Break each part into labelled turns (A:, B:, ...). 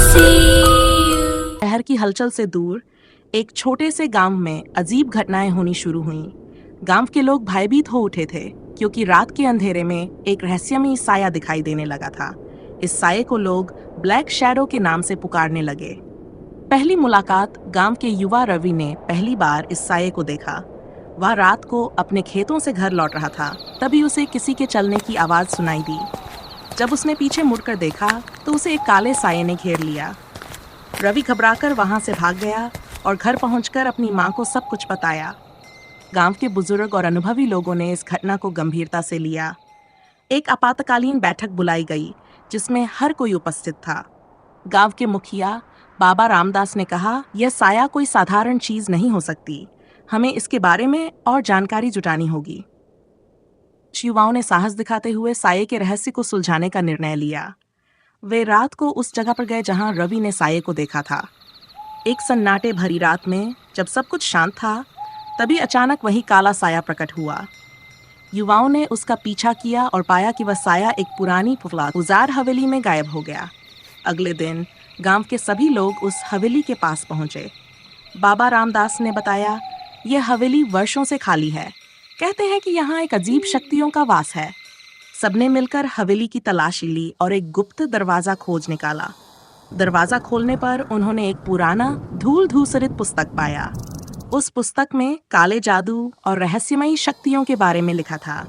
A: शहर की हलचल से दूर एक छोटे से गांव में अजीब घटनाएं होनी शुरू हुईं। गांव के लोग भयभीत हो उठे थे क्योंकि रात के अंधेरे में एक रहस्यमयी साया दिखाई देने लगा था। इस साये को लोग ब्लैक शैडो के नाम से पुकारने लगे। पहली मुलाकात गांव के युवा रवि ने पहली बार इस साये को देखा। वह रात को अपने खेतों से घर लौट रहा था, तभी उसे किसी के चलने की आवाज सुनाई दी। जब उसने पीछे मुड़कर देखा तो उसे एक काले साये ने घेर लिया। रवि घबराकर वहां से भाग गया और घर पहुंचकर अपनी मां को सब कुछ बताया। गांव के बुजुर्ग और अनुभवी लोगों ने इस घटना को गंभीरता से लिया। एक आपातकालीन बैठक बुलाई गई जिसमें हर कोई उपस्थित था। गांव के मुखिया बाबा रामदास ने कहा, यह साया कोई साधारण चीज नहीं हो सकती, हमें इसके बारे में और जानकारी जुटानी होगी। युवाओं ने साहस दिखाते हुए साये के रहस्य को सुलझाने का निर्णय लिया। वे रात को उस जगह पर गए जहां रवि ने साये को देखा था। एक सन्नाटे भरी रात में जब सब कुछ शांत था, तभी अचानक वही काला साया प्रकट हुआ। युवाओं ने उसका पीछा किया और पाया कि वह साया एक पुरानी उजार हवेली में गायब हो गया। अगले दिन गांव के सभी लोग उस हवेली के पास पहुंचे। बाबा रामदास ने बताया, यह हवेली वर्षों से खाली है। कहते हैं कि यहाँ एक अजीब शक्तियों का वास है। सबने मिलकर हवेली की तलाशी ली और एक गुप्त दरवाजा खोज निकाला। दरवाजा खोलने पर उन्होंने एक पुराना धूल धूसरित पुस्तक पाया। उस पुस्तक में काले जादू और रहस्यमयी शक्तियों के बारे में लिखा था।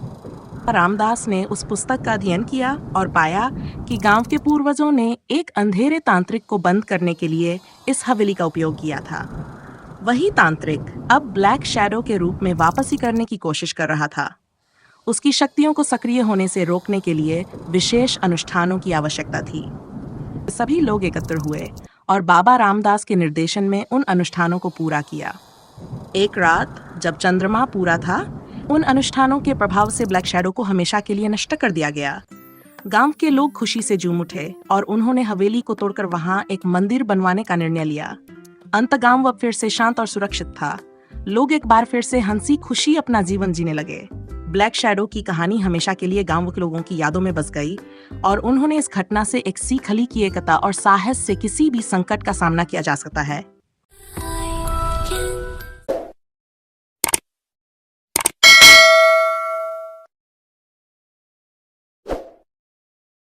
A: रामदास ने उस पुस्तक का अध्ययन किया और पाया कि गांव के पूर्वजों ने एक अंधेरे तांत्रिक को बंद करने के लिए इस हवेली का उपयोग किया था। वही तांत्रिक अब ब्लैक शैडो के रूप में वापसी करने की कोशिश कर रहा था। उसकी शक्तियों को सक्रिय होने से रोकने के लिए विशेष अनुष्ठानों की आवश्यकता थी। सभी लोग एकत्र हुए और बाबा रामदास के निर्देशन में उन अनुष्ठानों को पूरा किया। एक रात जब चंद्रमा पूरा था, उन अनुष्ठानों के प्रभाव से ब्लैक शैडो को हमेशा के लिए नष्ट कर दिया गया। गांव के लोग खुशी से झूम उठे और उन्होंने हवेली को तोड़कर वहां एक मंदिर बनवाने का निर्णय लिया। अंत गांव अब फिर से शांत और सुरक्षित था। लोग एक बार फिर से हंसी खुशी अपना जीवन जीने लगे। ब्लैक शैडो की कहानी हमेशा के लिए गांव के लोगों की यादों में बस गई और उन्होंने इस घटना से एक सीख ली कि एकता और साहस से किसी भी संकट का सामना किया जा सकता है।